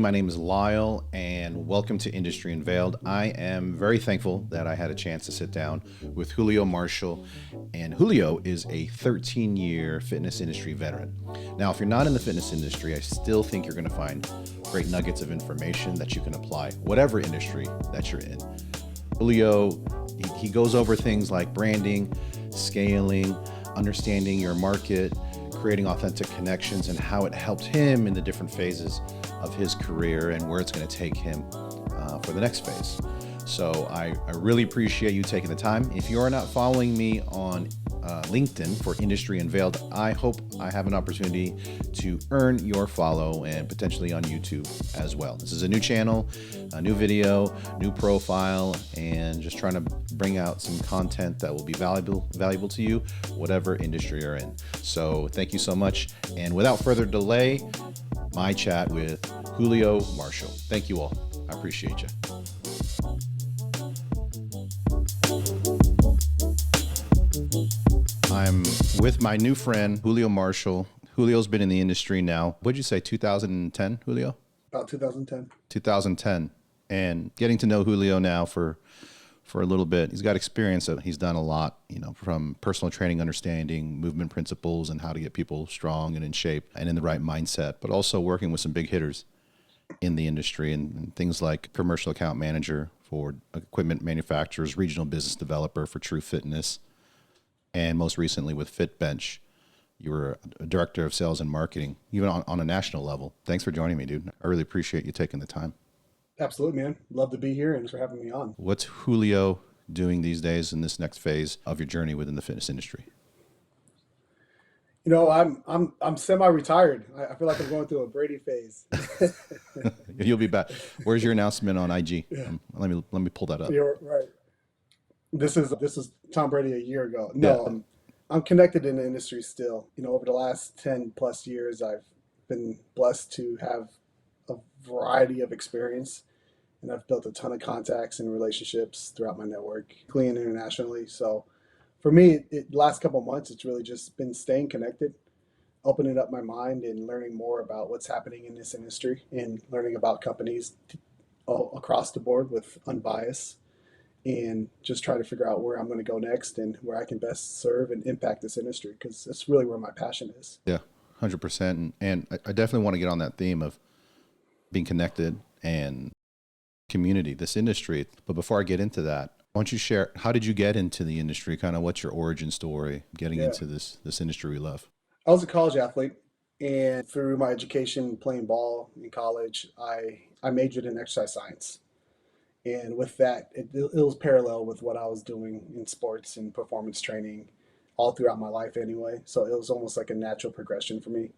My name is Lyle, and welcome to Industry Unveiled. I am very thankful that I had a chance to sit down with Julio Marshall, and Julio is a 13-year fitness industry veteran. Now, if you're not in the fitness industry, I still think you're going to find great nuggets of information that you can apply, whatever industry that you're in. Julio, he goes over things like branding, scaling, understanding your market, creating authentic connections, and how it helped him in the different phases of his career and where it's going to take him for the next phase. So I really appreciate you taking the time. If you are not following me on LinkedIn for Industry Unveiled, I hope I have an opportunity to earn your follow and potentially on YouTube as well. This is a new channel, a new video, new profile, and just trying to bring out some content that will be valuable to you, whatever industry you're in. So thank you so much. And without further delay, my chat with Julio Marshall. Thank you all. I appreciate you. I'm with my new friend, Julio Marshall. Julio's been in the industry now. What'd you say, 2010, Julio? About 2010. 2010. And getting to know Julio now for a little bit. He's got experience. He's done a lot, from personal training, understanding movement principles and how to get people strong and in shape and in the right mindset, but also working with some big hitters in the industry and things like commercial account manager for equipment manufacturers, regional business developer for True Fitness, and most recently with FitBench. You were a director of sales and marketing, even on a national level. Thanks for joining me, dude. I really appreciate you taking the time. Absolutely, man. Love to be here and thanks for having me on. What's Julio doing these days in this next phase of your journey within the fitness industry? I'm semi-retired. I feel like I'm going through a Brady phase. You'll be back. Where's your announcement on IG? Yeah, Let me pull that up. you're right. This is Tom Brady a year ago. Yeah. No, I'm connected in the industry still. Over the last 10 plus years, I've been blessed to have a variety of experience, and I've built a ton of contacts and relationships throughout my network, locally and internationally. So for me, last couple of months, it's really just been staying connected, opening up my mind and learning more about what's happening in this industry and learning about companies all across the board with unbiased and just try to figure out where I'm going to go next and where I can best serve and impact this industry because that's really where my passion is. Yeah, 100%. And I definitely want to get on that theme of being connected and community, this industry. But before I get into that, why don't you share, how did you get into the industry? Kind of what's your origin story getting Yeah. into this industry we love? I was a college athlete, and through my education playing ball in college, I majored in exercise science. And with that, it was parallel with what I was doing in sports and performance training all throughout my life anyway. So it was almost like a natural progression for me.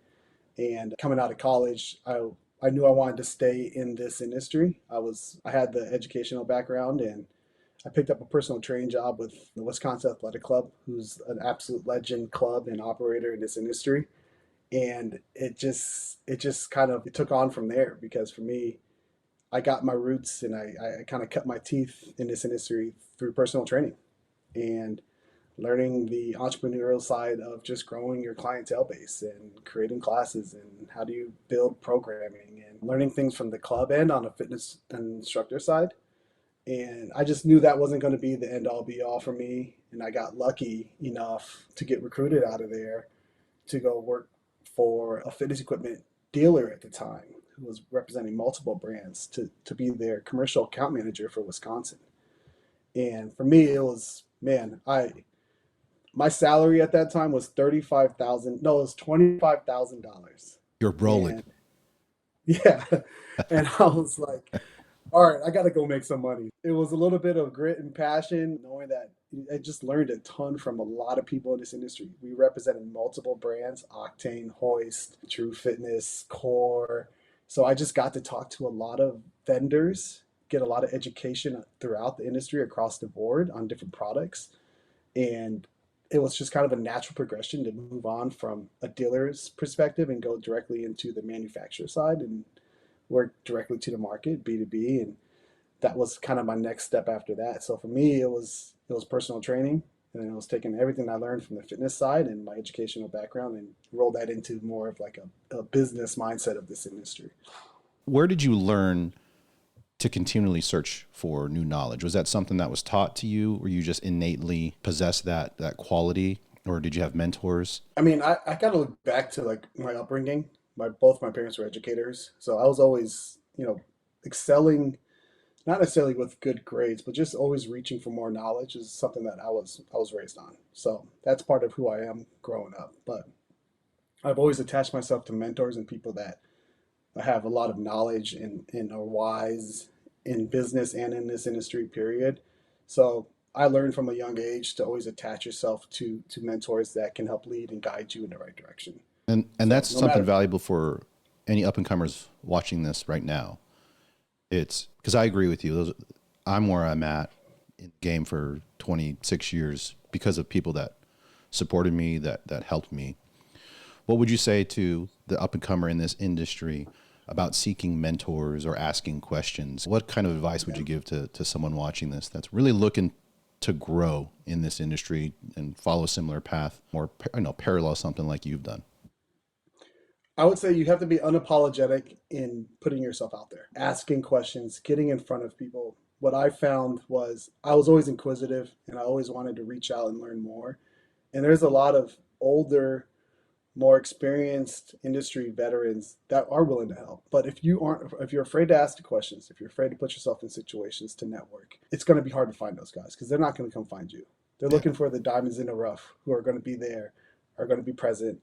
And coming out of college, I knew I wanted to stay in this industry. I had the educational background and I picked up a personal training job with the Wisconsin Athletic Club, who's an absolute legend club and operator in this industry. And it just kind of it took on from there because for me, I got my roots and I kind of cut my teeth in this industry through personal training and learning the entrepreneurial side of just growing your clientele base and creating classes and how do you build programming and learning things from the club and on a fitness and instructor side. And I just knew that wasn't going to be the end all be all for me. And I got lucky enough to get recruited out of there to go work for a fitness equipment dealer at the time who was representing multiple brands to be their commercial account manager for Wisconsin. And for me, it was, man, my salary at that time was 35,000. No, it was $25,000. You're rolling. And yeah, and I was like, all right, I got to go make some money. It was a little bit of grit and passion, knowing that I just learned a ton from a lot of people in this industry. We represented multiple brands: Octane, Hoist, True Fitness, Core. So I just got to talk to a lot of vendors, get a lot of education throughout the industry across the board on different products. And it was just kind of a natural progression to move on from a dealer's perspective and go directly into the manufacturer side and work directly to the market, B2B. And that was kind of my next step after that. So for me, it was personal training, and then it was taking everything I learned from the fitness side and my educational background and roll that into more of like a business mindset of this industry. Where did you learn to continually search for new knowledge? Was that something that was taught to you, or you just innately possess that quality, or did you have mentors? I mean, I gotta look back to like my upbringing. Both my parents were educators, so I was always, excelling, not necessarily with good grades, but just always reaching for more knowledge is something that I was raised on. So that's part of who I am growing up. But I've always attached myself to mentors and people that have a lot of knowledge and are wise in business and in this industry, period. So I learned from a young age to always attach yourself to mentors that can help lead and guide you in the right direction. And So that's no something matter, valuable for any up and comers watching this right now. It's because I agree with you. I'm where I'm at in the game for 26 years because of people that supported me, that helped me. What would you say to the up and comer in this industry about seeking mentors or asking questions? What kind of advice would yeah. you give to someone watching this that's really looking to grow in this industry and follow a similar path, or parallel something like you've done? I would say you have to be unapologetic in putting yourself out there, asking questions, getting in front of people. What I found was I was always inquisitive and I always wanted to reach out and learn more. And there's a lot of older, more experienced industry veterans that are willing to help. But if you're afraid to ask the questions, if you're afraid to put yourself in situations to network, it's going to be hard to find those guys because they're not going to come find you. They're Yeah. looking for the diamonds in the rough who are going to be there, are going to be present,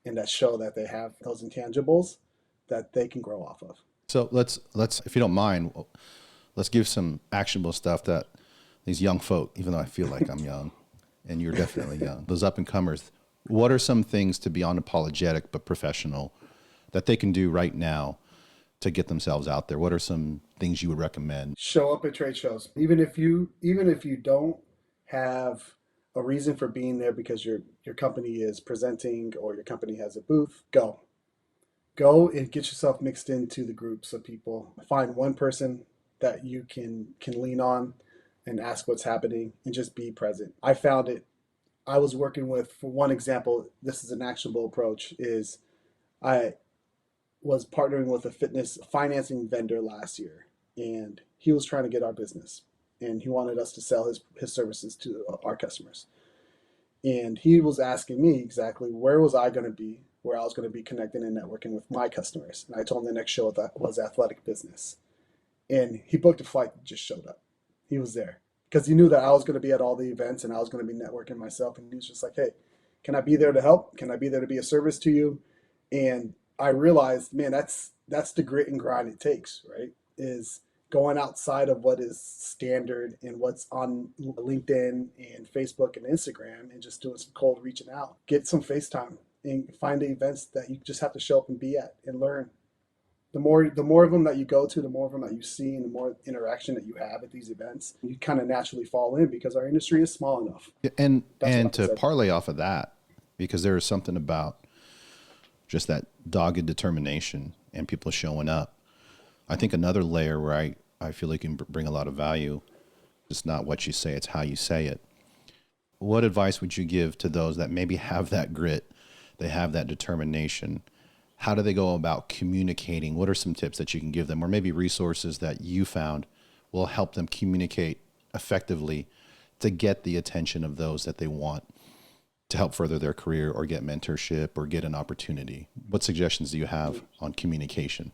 and that show that they have those intangibles that they can grow off of. So let's if you don't mind, let's give some actionable stuff that these young folk, even though I feel like I'm young, and you're definitely young, those up and comers, what are some things to be unapologetic but professional that they can do right now to get themselves out there? What are some things you would recommend? Show up at trade shows, even if you don't have a reason for being there because your company is presenting or your company has a booth. Go and get yourself mixed into the groups of people. Find one person that you can lean on and ask what's happening and just be present. I found it. I was working with, for one example, this is an actionable approach, is I was partnering with a fitness financing vendor last year, and he was trying to get our business, and he wanted us to sell his services to our customers. And he was asking me exactly where was I going to be, where I was going to be connecting and networking with my customers. And I told him the next show that was athletic business. And he booked a flight and just showed up. He was there because he knew that I was going to be at all the events and I was going to be networking myself. And he was just like, hey, can I be there to help? Can I be there to be a service to you? And I realized, man, that's the grit and grind it takes, right? Is going outside of what is standard and what's on LinkedIn and Facebook and Instagram and just doing some cold reaching out. Get some FaceTime and find the events that you just have to show up and be at and learn. The more of them that you go to, the more of them that you see, and the more interaction that you have at these events, you kind of naturally fall in because our industry is small enough. And That's what I would to say. parlay off of that, because there is something about just that dogged determination and people showing up. I think another layer where I feel like can bring a lot of value, it's not what you say, it's how you say it. What advice would you give to those that maybe have that grit, they have that determination? How do they go about communicating? What are some tips that you can give them, or maybe resources that you found will help them communicate effectively to get the attention of those that they want to help further their career or get mentorship or get an opportunity? What suggestions do you have on communication?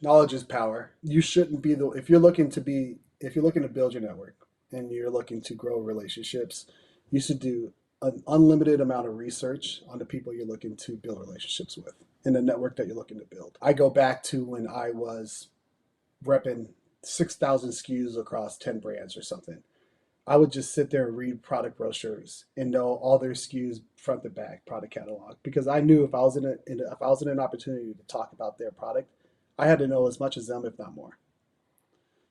Knowledge is power. You shouldn't be the if you're looking to build your network and you're looking to grow relationships, you should do an unlimited amount of research on the people you're looking to build relationships with and the network that you're looking to build. I go back to when I was repping 6,000 SKUs across 10 brands or something. I would just sit there and read product brochures and know all their SKUs front to back, product catalog, because I knew if I was in an opportunity to talk about their product, I had to know as much as them, if not more.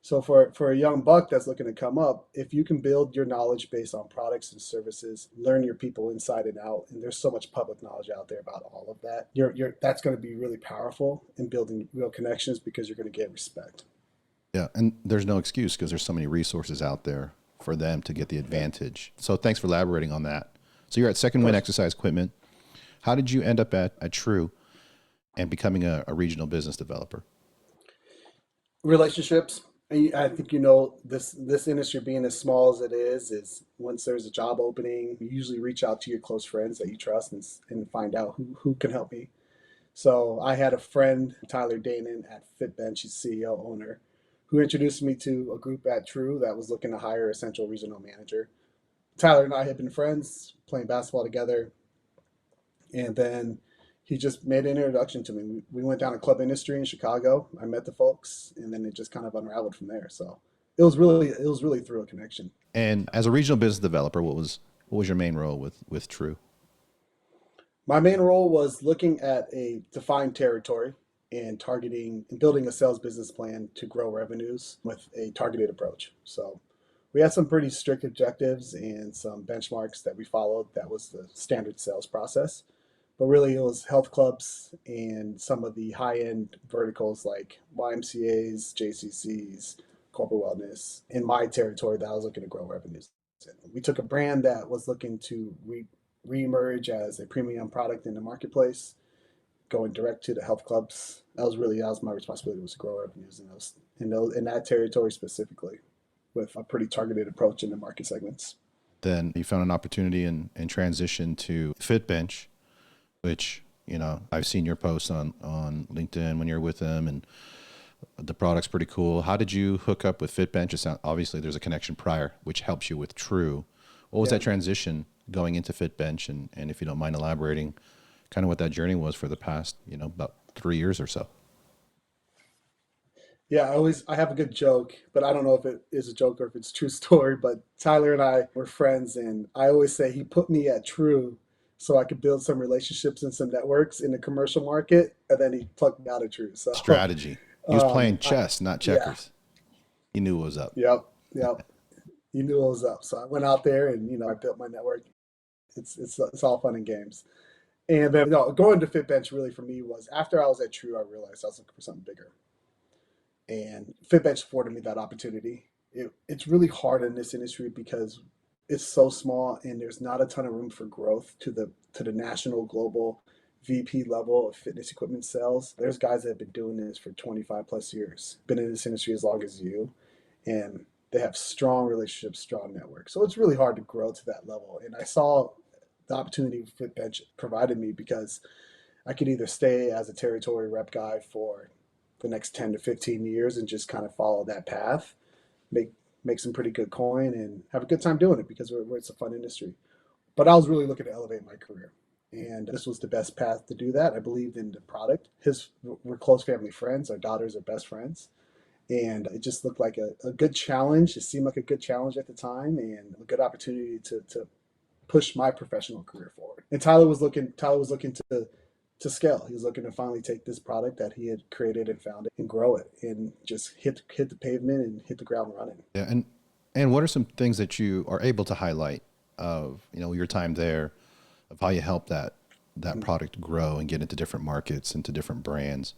So for a young buck that's looking to come up, if you can build your knowledge based on products and services, learn your people inside and out, and there's so much public knowledge out there about all of that, you're that's going to be really powerful in building real connections because you're going to get respect. Yeah, and there's no excuse because there's so many resources out there for them to get the advantage. So thanks for elaborating on that. So you're at Of Second Wind course. Exercise Equipment. How did you end up at True? and becoming a regional business developer? Relationships. I think you know this industry being as small as it is once there's a job opening, you usually reach out to your close friends that you trust and find out who can help me. So I had a friend, Tyler Danon at FitBench, he's CEO owner, who introduced me to a group at True that was looking to hire a central regional manager. Tyler and I had been friends, playing basketball together, and then he just made an introduction to me. We went down to club industry in Chicago. I met the folks, and then it just kind of unraveled from there. So it was really through a connection. And as a regional business developer, what was your main role with True? My main role was looking at a defined territory and targeting and building a sales business plan to grow revenues with a targeted approach. So we had some pretty strict objectives and some benchmarks that we followed. That was the standard sales process. But really, it was health clubs and some of the high end verticals like YMCA's, JCC's, corporate wellness in my territory that I was looking to grow revenues. We took a brand that was looking to re-emerge as a premium product in the marketplace, going direct to the health clubs. That was my responsibility, was to grow revenues in that territory specifically, with a pretty targeted approach in the market segments. Then you found an opportunity and transition to FitBench, which, I've seen your posts on LinkedIn when you're with them, and the product's pretty cool. How did you hook up with FitBench? Obviously there's a connection prior, which helps you with True. What was Yeah. that transition going into FitBench? And if you don't mind elaborating kind of what that journey was for the past, about 3 years or so. Yeah, I have a good joke, but I don't know if it is a joke or if it's a true story. But Tyler and I were friends, and I always say he put me at True so I could build some relationships and some networks in the commercial market, and then he plucked me out of True. So, Strategy. He was playing I chess, not yeah, checkers. He knew what was up. yep, yep. He knew what was up, so I went out there and I built my network. It's all fun and games. And then going to FitBench really for me was after I was at True, I realized I was looking for something bigger. And FitBench afforded me that opportunity. It's really hard in this industry because it's so small and there's not a ton of room for growth to the national global VP level of fitness equipment sales. There's guys that have been doing this for 25 plus years, been in this industry as long as you, and they have strong relationships, strong networks. So it's really hard to grow to that level. And I saw the opportunity FitBench provided me because I could either stay as a territory rep guy for the next 10 to 15 years and just kind of follow that path, make make some pretty good coin and have a good time doing it because it's a fun industry. But I was really looking to elevate my career. And this was the best path to do that. I believed in the product. We're close family friends. Our daughters are best friends. And it just looked like a good challenge. It seemed like a good challenge at the time and a good opportunity to push my professional career forward. And Tyler was looking to scale. He was looking to finally take this product that he had created and founded and grow it and just hit the pavement and hit the ground running. Yeah. And what are some things that you are able to highlight of, your time there, of how you helped that product grow and get into different markets, into different brands?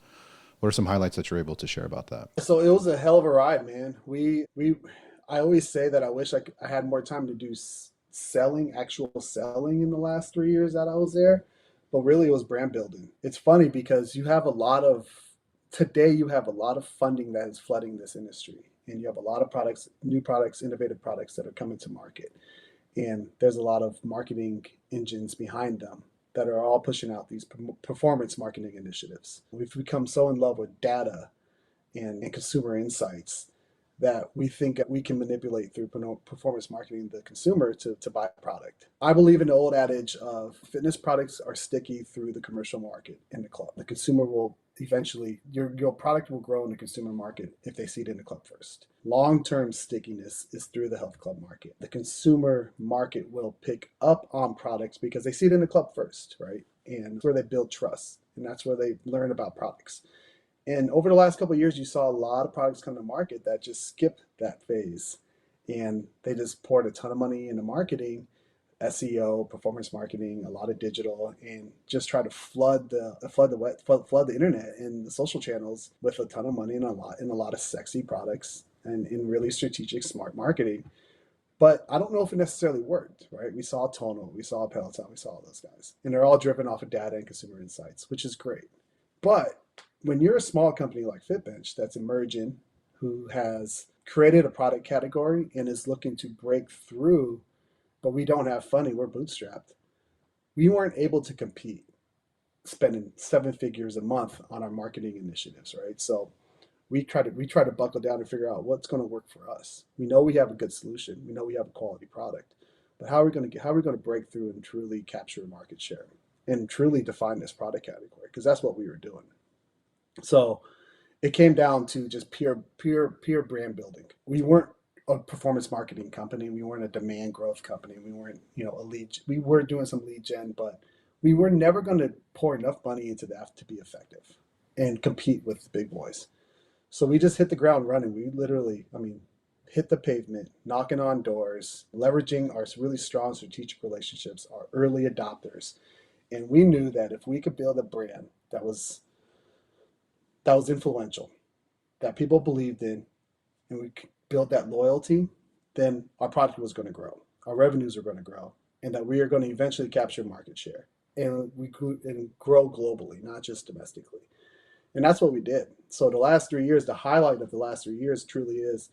What are some highlights that you're able to share about that? So it was a hell of a ride, man. I always say that I wish I had more time to do actual selling in the last 3 years that I was there, but really it was brand building. It's funny because today you have a lot of funding that is flooding this industry, and you have a lot of products, new products, innovative products that are coming to market, and there's a lot of marketing engines behind them that are all pushing out these performance marketing initiatives. We've become so in love with data and consumer insights that we think we can manipulate through performance marketing the consumer to buy a product. I believe in the old adage of fitness products are sticky through the commercial market in the club. The consumer will eventually, your product will grow in the consumer market if they see it in the club first. Long-term stickiness is through the health club market. The consumer market will pick up on products because they see it in the club first, right? And that's where they build trust, and that's where they learn about products. And over the last couple of years, you saw a lot of products come to market that just skipped that phase, and they just poured a ton of money into marketing, SEO, performance marketing, a lot of digital, and just try to flood the internet and the social channels with a ton of money and a lot of sexy products and in really strategic, smart marketing. But I don't know if it necessarily worked, right? We saw Tonal, we saw Peloton, we saw all those guys, and they're all driven off of data and consumer insights, which is great. But when you're a small company like Fitbench that's emerging, who has created a product category and is looking to break through, but we don't have funding, we're bootstrapped. We weren't able to compete spending seven figures a month on our marketing initiatives, right? So we try to buckle down and figure out what's going to work for us. We know we have a good solution. We know we have a quality product, but how are we going to break through and truly capture market share and truly define this product category? Because that's what we were doing. So it came down to just pure brand building. We weren't a performance marketing company. We weren't a demand growth company. We weren't, a lead. We were doing some lead gen, but we were never going to pour enough money into that to be effective and compete with the big boys. So we just hit the ground running. We literally, hit the pavement, knocking on doors, leveraging our really strong strategic relationships, our early adopters. And we knew that if we could build a brand that was influential, that people believed in, and we built that loyalty, then our product was going to grow, our revenues are going to grow, and that we are going to eventually capture market share and we grew and grow globally, not just domestically. And that's what we did. So the last 3 years, the highlight of the last 3 years truly is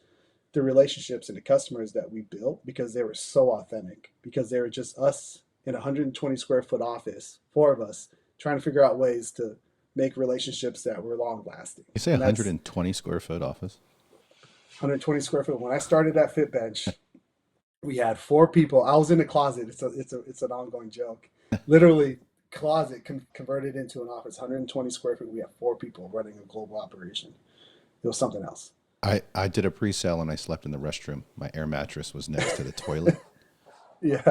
the relationships and the customers that we built because they were so authentic, because they were just us in a 120 square foot office, four of us, trying to figure out ways to make relationships that were long lasting. You say And that's 120 square foot office? 120 square foot. When I started at Fitbench, we had four people. I was in the closet. It's an ongoing joke. Literally, closet converted into an office. 120 square feet. We have four people running a global operation. It was something else. I did a pre-sale and I slept in the restroom. My air mattress was next to the toilet Yeah,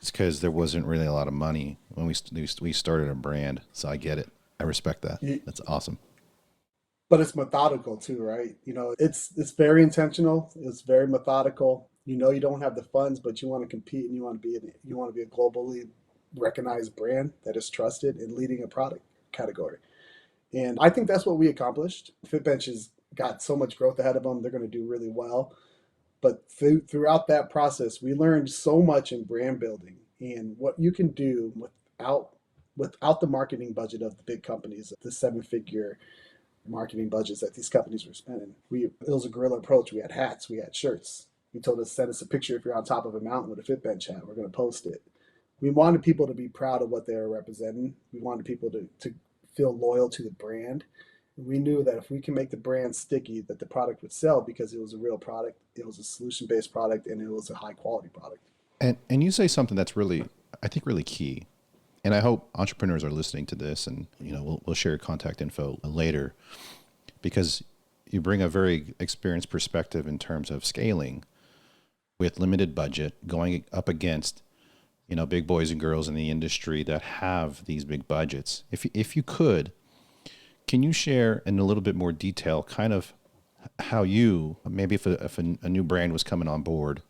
because there wasn't really a lot of money when we started a brand. So I get it. I respect that. That's awesome. but it's methodical too, right? It's very intentional. It's very methodical. You don't have the funds, but you want to compete and you want to be a globally recognized brand that is trusted in leading a product category. And I think that's what we accomplished. Fitbench has got so much growth ahead of them. They're going to do really well. But throughout that process, we learned so much in brand building and what you can do without the marketing budget of the big companies, the seven-figure marketing budgets that these companies were spending. It was a guerrilla approach. We had hats, we had shirts. We told us send us a picture if you're on top of a mountain with a Fitbench hat. We're going to post it. We wanted people to be proud of what they were representing. We wanted people to feel loyal to the brand. We knew that if we can make the brand sticky, that the product would sell because it was a real product, it was a solution-based product, and it was a high-quality product. And you say something that's really, I think, really key. And I hope entrepreneurs are listening to this, and we'll share your contact info later, because you bring a very experienced perspective in terms of scaling with limited budget, going up against big boys and girls in the industry that have these big budgets. If you could, can you share in a little bit more detail kind of how you, maybe if a new brand was coming on board,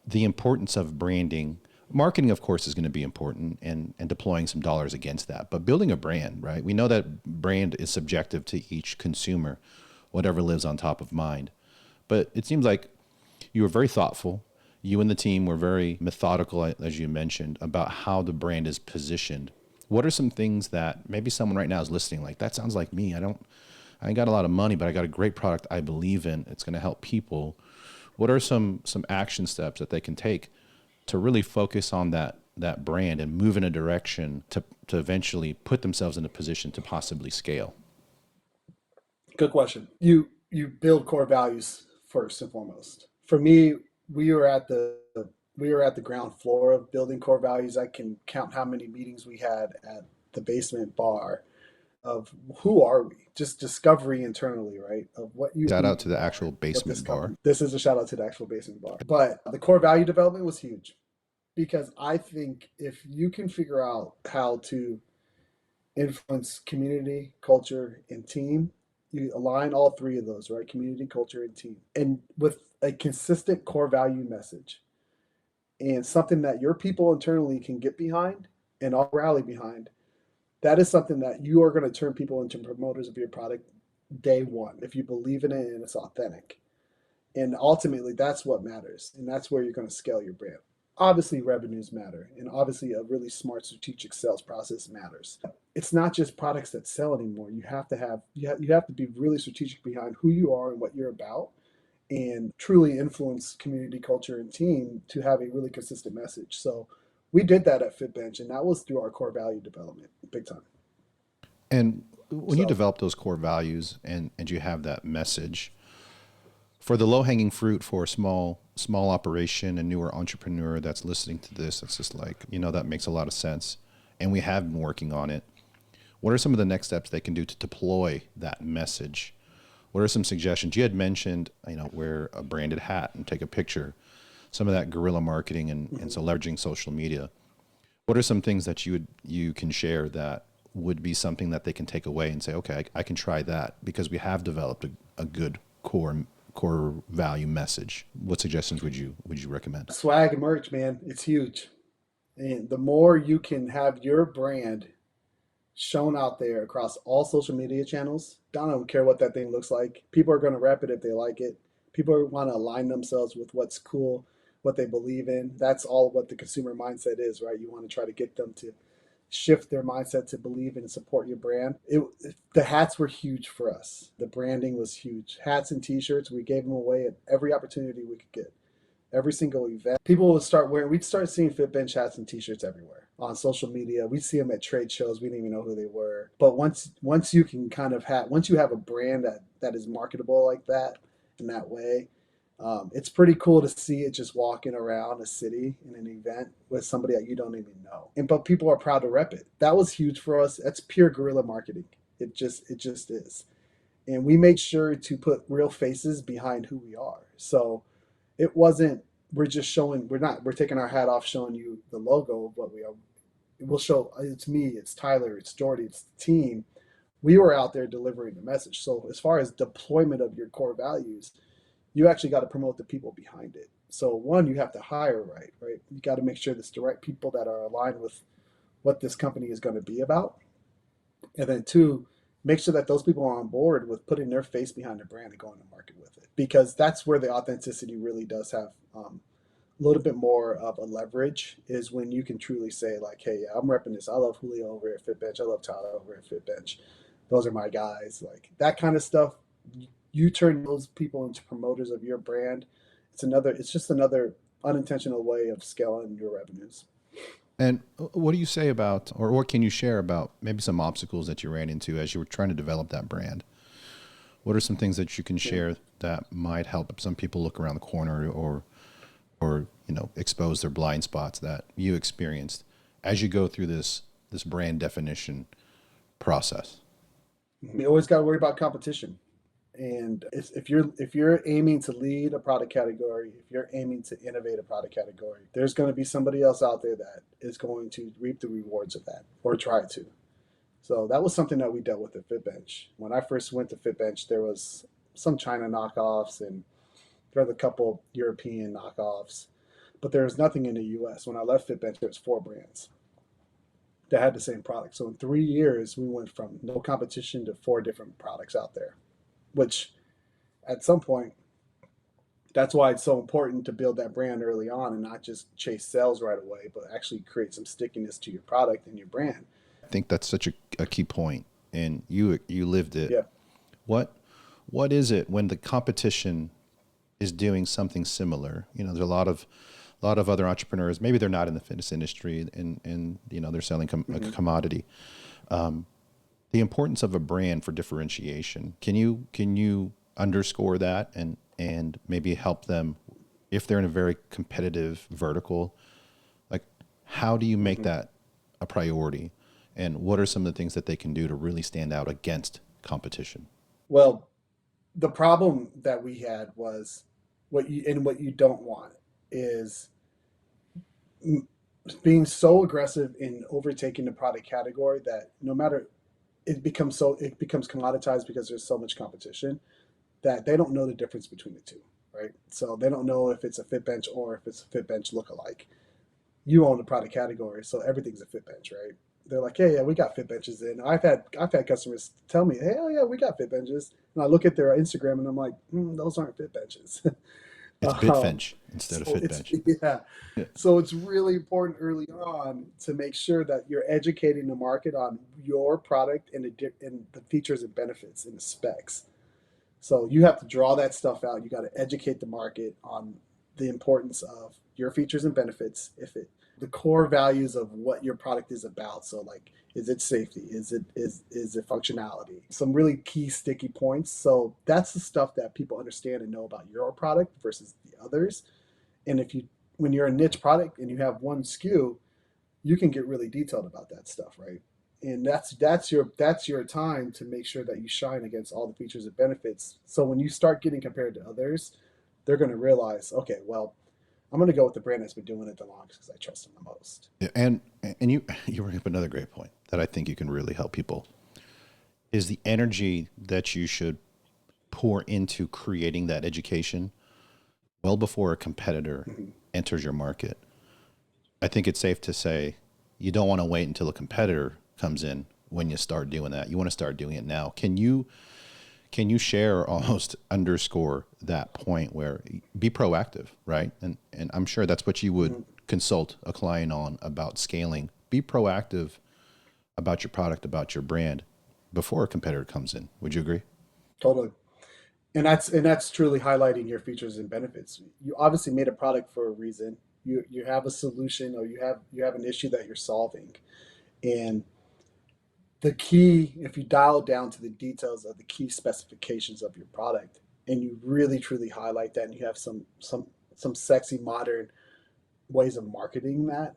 the importance of branding? Marketing, of course, is going to be important, and deploying some dollars against that. But building a brand, right? We know that brand is subjective to each consumer, whatever lives on top of mind. But it seems like you were very thoughtful. You and the team were very methodical, as you mentioned, about how the brand is positioned. What are some things that maybe someone right now is listening, like, that sounds like me. I ain't got a lot of money, but I got a great product I believe in. It's going to help people. What are some action steps that they can take to really focus on that brand and move in a direction to eventually put themselves in a position to possibly scale? Good question. You build core values first and foremost. For me, we were at the we were at the ground floor of building core values. I can count how many meetings we had at the basement bar of who are we, just discovery internally, right? Of Shout who out to you the are, actual what this basement bar. company. This is a shout out to the actual basement bar. But the core value development was huge because I think if you can figure out how to influence community, culture, and team, you align all three of those, right? Community, culture, and team. And with a consistent core value message and something that your people internally can get behind and all rally behind, that is something that you are going to turn people into promoters of your product day one if you believe in it and it's authentic. And ultimately, that's what matters. And that's where you're going to scale your brand. Obviously revenues matter, and obviously a really smart strategic sales process matters. It's not just products that sell anymore. You have to be really strategic behind who you are and what you're about, and truly influence community culture and team to have a really consistent message. So we did that at FitBench, and that was through our core value development, big time. And when you So develop those core values and you have that message, for the low hanging fruit for a small operation, a newer entrepreneur that's listening to this, that's just like, that makes a lot of sense. And we have been working on it. What are some of the next steps they can do to deploy that message? What are some suggestions? You had mentioned, wear a branded hat and take a picture, some of that guerrilla marketing and so leveraging social media. What are some things that you can share that would be something that they can take away and say, okay, I can try that because we have developed a good core value message. What suggestions would you recommend? swag merch, man, it's huge. And the more you can have your brand shown out there across all social media channels. I don't care what that thing looks like. People are going to rep it if they like it. People want to align themselves with what's cool, what they believe in. That's all what the consumer mindset is, right? You want to try to get them to shift their mindset to believe and support your brand. The hats were huge for us. The branding was huge. Hats and t-shirts, we gave them away at every opportunity we could get. Every single event, people would start wearing. We'd start seeing FitBench hats and T-shirts everywhere on social media. We'd see them at trade shows. We didn't even know who they were. But once you can kind of once you have a brand that is marketable like that in that way, it's pretty cool to see it just walking around a city in an event with somebody that you don't even know. And but people are proud to rep it. That was huge for us. That's pure guerrilla marketing. It just is. And we made sure to put real faces behind who we are. So it wasn't we're just showing we're taking our hat off showing you the logo of what we are. We'll show it's me, it's Tyler, it's Jordy, it's the team. We were out there delivering the message. So as far as deployment of your core values, you actually got to promote the people behind it. So one, you have to hire right? You got to make sure it's the right people that are aligned with what this company is going to be about. And then two, make sure that those people are on board with putting their face behind the brand and going to market with it. Because that's where the authenticity really does have a little bit more of a leverage is when you can truly say like, hey, yeah, I'm repping this. I love Julio over at FitBench. I love Tyler over at FitBench. Those are my guys. Like that kind of stuff. You turn those people into promoters of your brand. It's just another unintentional way of scaling your revenues. And what do you say about, or what can you share about maybe some obstacles that you ran into as you were trying to develop that brand? What are some things that you can Yeah. share that might help some people look around the corner or expose their blind spots that you experienced as you go through this brand definition process? You always got to worry about competition. And if you're aiming to lead a product category, if you're aiming to innovate a product category, there's going to be somebody else out there that is going to reap the rewards of that or try to. So that was something that we dealt with at FitBench. When I first went to FitBench, there was some China knockoffs and there were a couple European knockoffs, but there was nothing in the U.S. When I left FitBench, there was 4 brands that had the same product. So in 3 years, we went from no competition to 4 different products out there, which at some point, that's why it's so important to build that brand early on and not just chase sales right away, but actually create some stickiness to your product and your brand. I think that's such a key point, and you lived it. Yeah. What what is it when the competition is doing something similar? There's a lot of other entrepreneurs. Maybe they're not in the fitness industry, and they're selling a Mm-hmm. commodity. Um, the importance of a brand for differentiation. Can you underscore that and maybe help them if they're in a very competitive vertical? Like, how do you make Mm-hmm. that a priority? And what are some of the things that they can do to really stand out against competition? Well, the problem that we had was what you don't want is being so aggressive in overtaking the product category that no matter it becomes commoditized because there's so much competition that they don't know the difference between the two, right? So they don't know if it's a FitBench or if it's a FitBench lookalike. You own the product category, so everything's a FitBench, right? They're like, yeah, yeah, we got FitBenches in. I've had customers tell me, hell yeah, we got FitBenches, and I look at their Instagram and I'm like, those aren't FitBenches. It's Um, Bitfinch instead of so it's Fitbench. yeah. Yeah. So it's really important early on to make sure that you're educating the market on your product and the features and benefits and the specs. So you have to draw that stuff out. You got to educate the market on the importance of your features and benefits, if it the core values of what your product is about. So like is it safety? Is it functionality? Some really key sticky points. So that's the stuff that people understand and know about your product versus the others. And if you when you're a niche product and you have one SKU, you can get really detailed about that stuff, right? And that's your time to make sure that you shine against all the features and benefits. So when you start getting compared to others, they're going to realize, okay, well, I'm going to go with the brand that's been doing it the longest because I trust them the most. Yeah, and you bring up another great point that I think you can really help people is the energy that you should pour into creating that education well before a competitor Mhm. enters your market. I think it's safe to say you don't want to wait until a competitor comes in when you start doing that. You want to start doing it now. Can you share or almost underscore that point where be proactive, right? And I'm sure that's what you would Mhm. consult a client on about scaling. Be proactive about your product, about your brand before a competitor comes in. Would you agree? Totally. And that's truly highlighting your features and benefits. You obviously made a product for a reason. You have a solution or you have an issue that you're solving. And the key, if you dial down to the details of the key specifications of your product, and you really truly highlight that, and you have some sexy modern ways of marketing that,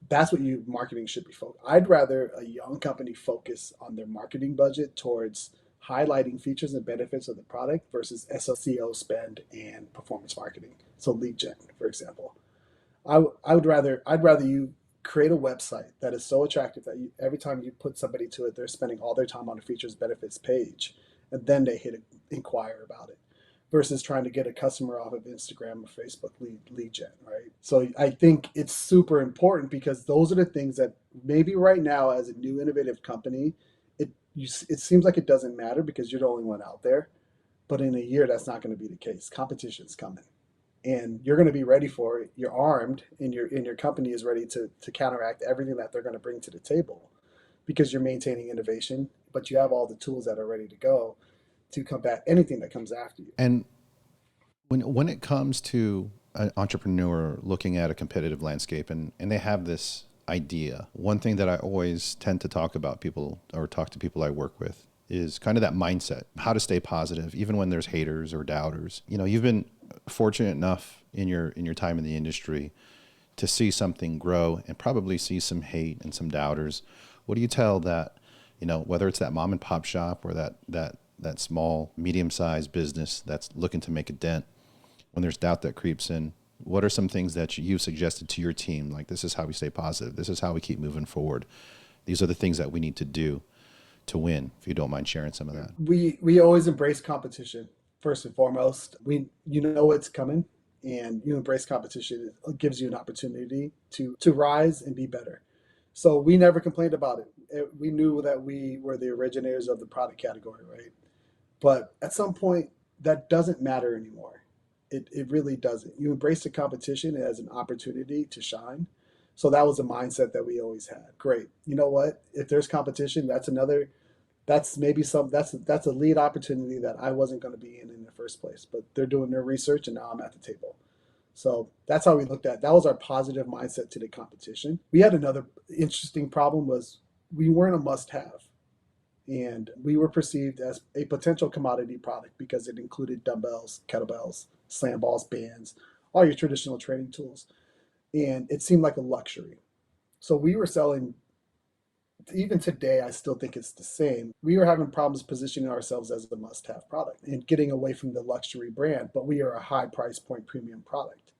that's what you marketing should be focused. I'd rather a young company focus on their marketing budget towards highlighting features and benefits of the product versus SEO spend and performance marketing. So lead gen, for example. I'd rather you create a website that is so attractive that every time you put somebody to it, they're spending all their time on a features benefits page, and then they hit inquire about it, versus trying to get a customer off of Instagram or Facebook lead gen, right? So I think it's super important because those are the things that maybe right now as a new innovative company, it seems like it doesn't matter because you're the only one out there, but in a year that's not going to be the case. Competition's coming and you're going to be ready for it. You're armed, and your company is ready to counteract everything that they're going to bring to the table because you're maintaining innovation, but you have all the tools that are ready to go to combat anything that comes after you. And when it comes to an entrepreneur looking at a competitive landscape and they have this idea, one thing that I always tend to talk about people or talk to people I work with is kind of that mindset, how to stay positive, even when there's haters or doubters. You've been fortunate enough in your time in the industry to see something grow and probably see some hate and some doubters. What do you tell that, whether it's that mom and pop shop or that small, medium sized business that's looking to make a dent, when there's doubt that creeps in, what are some things that you've suggested to your team? Like, this is how we stay positive. This is how we keep moving forward. These are the things that we need to do to win. If you don't mind sharing some of that. We always embrace competition first and foremost. You know it's coming, and you embrace competition. It gives you an opportunity to rise and be better. So we never complained about it. We knew that we were the originators of the product category, right? But at some point, that doesn't matter anymore. It really doesn't. You embrace the competition as an opportunity to shine. So that was a mindset that we always had. Great. You know what? If there's competition, that's maybe that's a lead opportunity that I wasn't going to be in the first place. But they're doing their research, and now I'm at the table. So that's how we looked at it. That was our positive mindset to the competition. We had another interesting problem was we weren't a must-have, and we were perceived as a potential commodity product because it included dumbbells, kettlebells, slam balls, bands, all your traditional training tools, and it seemed like a luxury. So we were selling. Even today, I still think it's the same. We were having problems positioning ourselves as a must-have product and getting away from the luxury brand, but we are a high price point premium product.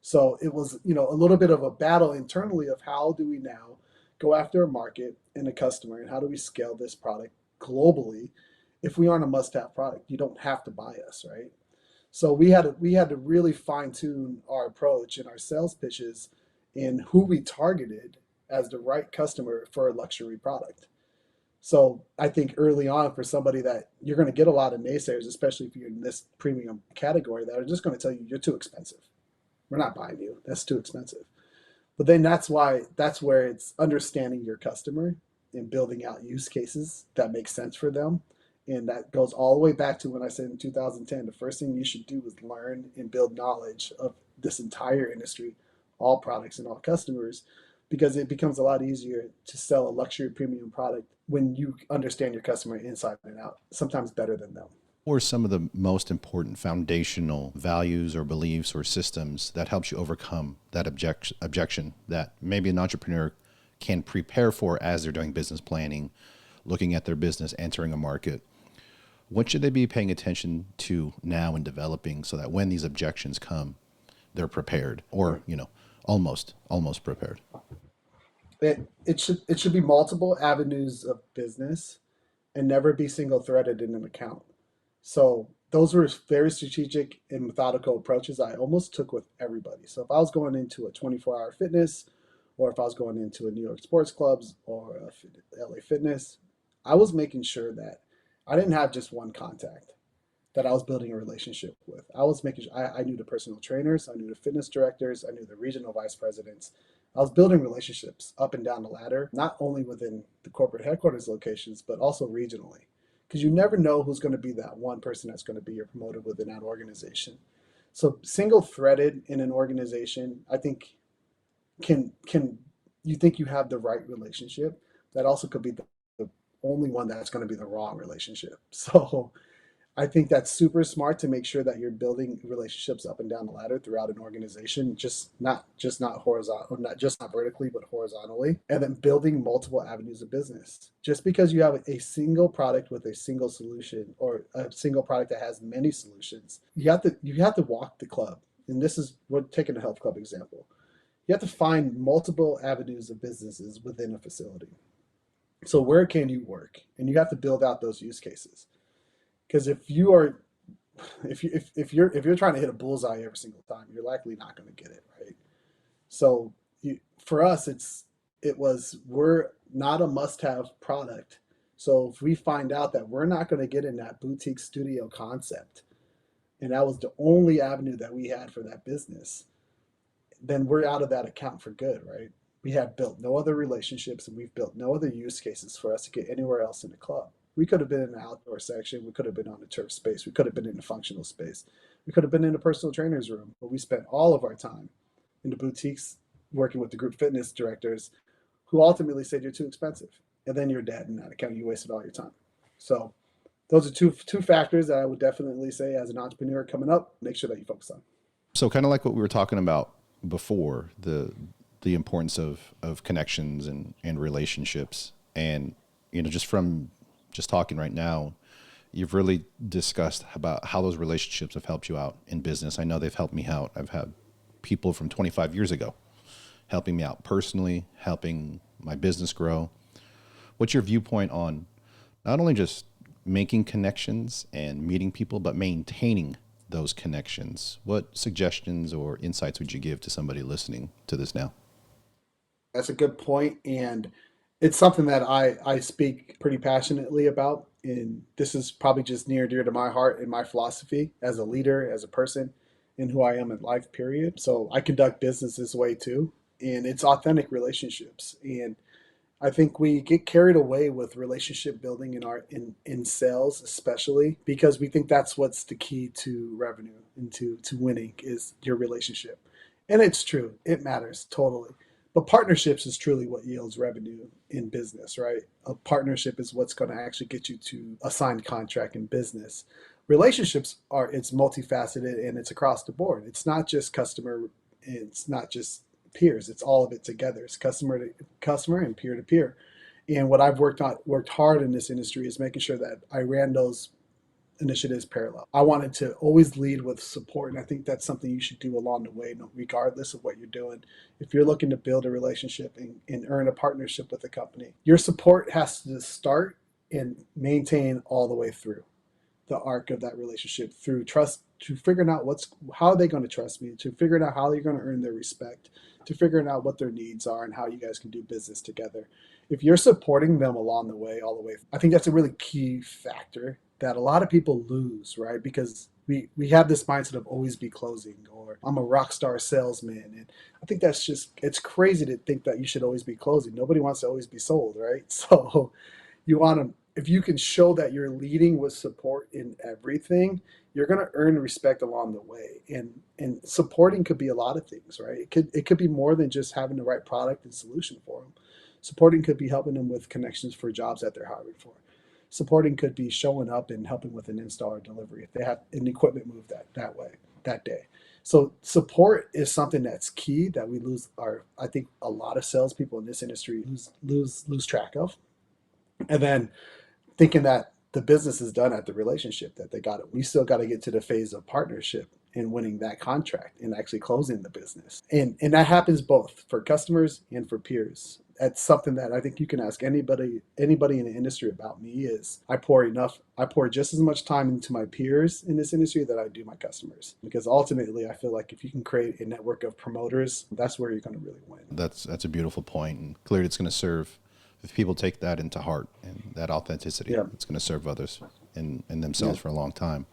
So it was, a little bit of a battle internally of how do we now go after a market and a customer, and how do we scale this product globally if we aren't a must-have product? You don't have to buy us, right? So we had to really fine tune our approach and our sales pitches in who we targeted as the right customer for a luxury product. So I think early on, for somebody that you're going to get a lot of naysayers, especially if you're in this premium category, that are just going to tell you you're too expensive. We're not buying you. That's too expensive. But then that's where it's understanding your customer and building out use cases that make sense for them. And that goes all the way back to when I said in 2010, the first thing you should do is learn and build knowledge of this entire industry, all products and all customers, because it becomes a lot easier to sell a luxury premium product when you understand your customer inside and out, sometimes better than them. Or some of the most important foundational values or beliefs or systems that helps you overcome that objection that maybe an entrepreneur can prepare for as they're doing business planning, looking at their business, entering a market. What should they be paying attention to now in developing so that when these objections come, they're prepared or, almost prepared? It should be multiple avenues of business and never be single threaded in an account. So those were very strategic and methodical approaches I almost took with everybody. So if I was going into a 24-hour fitness, or if I was going into a New York sports clubs or a LA fitness, I was making sure that I didn't have just one contact that I was building a relationship with. I was making sure I knew the personal trainers, I knew the fitness directors, I knew the regional vice presidents. I was building relationships up and down the ladder, not only within the corporate headquarters locations, but also regionally. Because you never know who's going to be that one person that's going to be your promoter within that organization. So single threaded in an organization, I think can you think you have the right relationship, that also could be the only one that's going to be the wrong relationship. So I think that's super smart to make sure that you're building relationships up and down the ladder throughout an organization, just not horizontal, not vertically, but horizontally, and then building multiple avenues of business. Just because you have a single product with a single solution, or a single product that has many solutions, you have to walk the club. And this is, we're taking a health club example. You have to find multiple avenues of businesses within a facility. So where can you work? And you have to build out those use cases. Because if you're trying to hit a bullseye every single time, you're likely not going to get it right. So for us, we're not a must-have product. So if we find out that we're not going to get in that boutique studio concept, and that was the only avenue that we had for that business, then we're out of that account for good, right? We have built no other relationships, and we've built no other use cases for us to get anywhere else in the club. We could have been in the outdoor section. We could have been on the turf space. We could have been in the functional space. We could have been in the personal trainer's room, but we spent all of our time in the boutiques working with the group fitness directors, who ultimately said you're too expensive. And then you're dead in that account. You wasted all your time. So those are two factors that I would definitely say, as an entrepreneur coming up, make sure that you focus on. So kind of like what we were talking about before, the importance of connections and relationships. And, just from just talking right now, you've really discussed about how those relationships have helped you out in business. I know they've helped me out. I've had people from 25 years ago helping me out personally, helping my business grow. What's your viewpoint on not only just making connections and meeting people, but maintaining those connections? What suggestions or insights would you give to somebody listening to this now? That's a good point, and it's something that I speak pretty passionately about. And this is probably just near and dear to my heart and my philosophy as a leader, as a person, and who I am in life, period. So I conduct business this way too. And it's authentic relationships. And I think we get carried away with relationship building in sales, especially because we think that's what's the key to revenue and to winning, is your relationship. And it's true, it matters totally. But partnerships is truly what yields revenue in business, right? A partnership is what's going to actually get you to a signed contract in business. Relationships it's multifaceted, and it's across the board. It's not just customer, it's not just peers. It's all of it together. It's customer to customer and peer to peer. And what I've worked hard in this industry is making sure that I ran those initiatives parallel. I wanted to always lead with support, and I think that's something you should do along the way, regardless of what you're doing. If you're looking to build a relationship and earn a partnership with a company, your support has to start and maintain all the way through. the arc of that relationship through trust, to figuring out how are they going to trust me, to figuring out how you're going to earn their respect, to figuring out what their needs are and how you guys can do business together. If you're supporting them along the way, all the way, I think that's a really key factor that a lot of people lose, right? Because we have this mindset of always be closing, or I'm a rock star salesman. And I think that's just, it's crazy to think that you should always be closing. Nobody wants to always be sold, right? So you want to, if you can show that you're leading with support in everything, you're going to earn respect along the way. And supporting could be a lot of things, right? It could be more than just having the right product and solution for them. Supporting could be helping them with connections for jobs that they're hiring for. Supporting could be showing up and helping with an install or delivery if they have an equipment move that way that day. So support is something that's key that we lose our, I think a lot of salespeople in this industry lose track of. And then thinking that the business is done at the relationship, that they got it. We still got to get to the phase of partnership and winning that contract and actually closing the business. And that happens both for customers and for peers. That's something that I think you can ask anybody in the industry about me is I pour just as much time into my peers in this industry that I do my customers. Because ultimately I feel like if you can create a network of promoters, that's where you're going to really win. That's a beautiful point, and clearly it's going to serve, if people take that into heart and that authenticity, Yeah. it's going to serve others and themselves for a long time.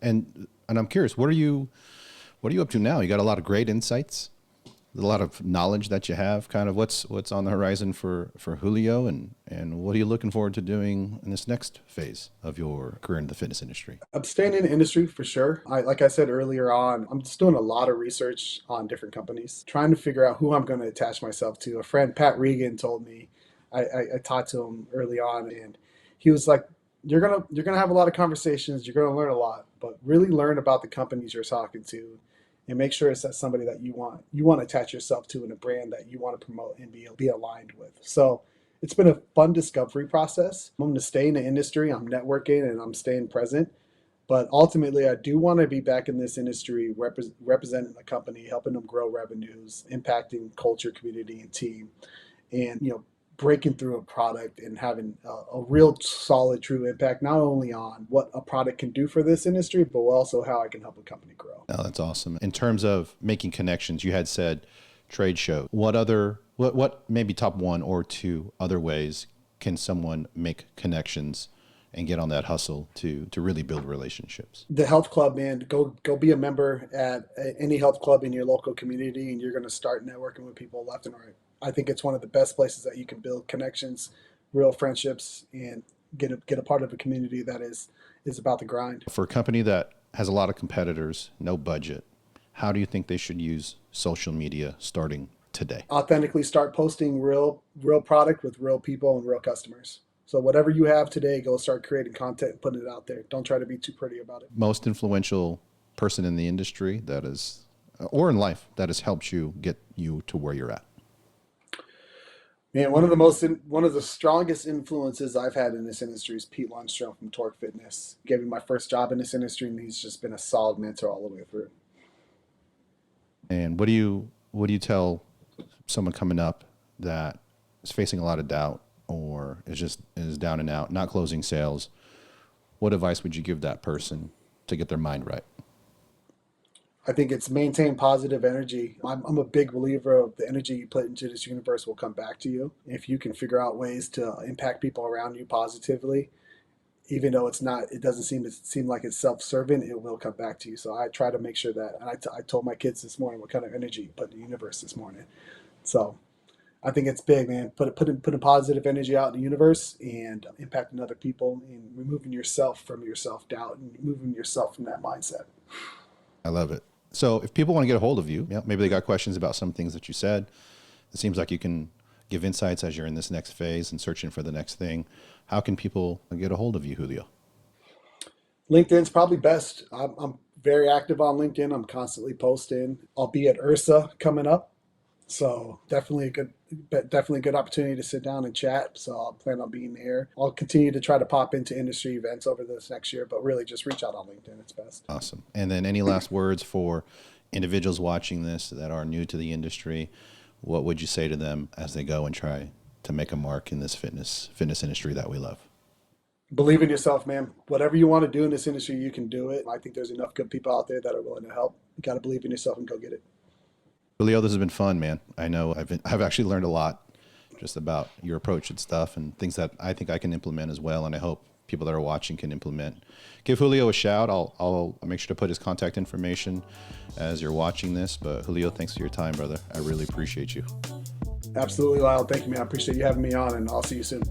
And I'm curious, what are you up to now? You got a lot of great insights, a lot of knowledge that you have. Kind of what's on the horizon for Julio, and what are you looking forward to doing in this next phase of your career in the fitness industry? I'm staying in the industry for sure. Like I said earlier on, I'm just doing a lot of research on different companies, trying to figure out who I'm going to attach myself to. A friend, Pat Regan, told me, I talked to him early on, and he was like, you're gonna have a lot of conversations, you're gonna learn a lot, but really learn about the companies you're talking to, and make sure it's that somebody that you want to attach yourself to, and a brand that you want to promote and be aligned with. So it's been a fun discovery process. I'm going to stay in the industry. I'm networking and I'm staying present. But ultimately, I do want to be back in this industry, representing the company, helping them grow revenues, impacting culture, community, and team, and breaking through a product and having a real solid, true impact, not only on what a product can do for this industry, but also how I can help a company grow. No, that's awesome. In terms of making connections, you had said trade show. What maybe top one or two other ways can someone make connections and get on that hustle to really build relationships? The health club, man, go be a member at any health club in your local community, and you're going to start networking with people left and right. I think it's one of the best places that you can build connections, real friendships, and get a part of a community that is about the grind. For a company that has a lot of competitors, no budget, how do you think they should use social media starting today? Authentically start posting real product with real people and real customers. So whatever you have today, go start creating content and putting it out there. Don't try to be too pretty about it. Most influential person in the industry that is, or in life, that has helped you get you to where you're at? Man, one of the strongest influences I've had in this industry is Pete Lundstrom from Torque Fitness. He gave me my first job in this industry, and he's just been a solid mentor all the way through. And what do you tell someone coming up that is facing a lot of doubt or is down and out, not closing sales? What advice would you give that person to get their mind right? I think it's maintain positive energy. I'm a big believer of the energy you put into this universe will come back to you. If you can figure out ways to impact people around you positively, even though it doesn't seem like it's self-serving, it will come back to you. So I try to make sure that, and I told my kids this morning what kind of energy you put in the universe this morning. So I think it's big, man. Putting positive energy out in the universe and impacting other people and removing yourself from your self-doubt and removing yourself from that mindset. I love it. So if people want to get a hold of you, maybe they got questions about some things that you said. It seems like you can give insights as you're in this next phase and searching for the next thing. How can people get a hold of you, Julio? LinkedIn's probably best. I'm very active on LinkedIn. I'm constantly posting. I'll be at URSA coming up. So definitely a good opportunity to sit down and chat. So I'll plan on being there. I'll continue to try to pop into industry events over this next year, but really just reach out on LinkedIn. It's best. Awesome. And then any last words for individuals watching this that are new to the industry? What would you say to them as they go and try to make a mark in this fitness industry that we love? Believe in yourself, man. Whatever you want to do in this industry, you can do it. I think there's enough good people out there that are willing to help. You got to believe in yourself and go get it. Julio, this has been fun, man. I know I've actually learned a lot just about your approach and stuff and things that I think I can implement as well. And I hope people that are watching can implement. Give Julio a shout. I'll make sure to put his contact information as you're watching this. But Julio, thanks for your time, brother. I really appreciate you. Absolutely, Lyle. Thank you, man. I appreciate you having me on, and I'll see you soon.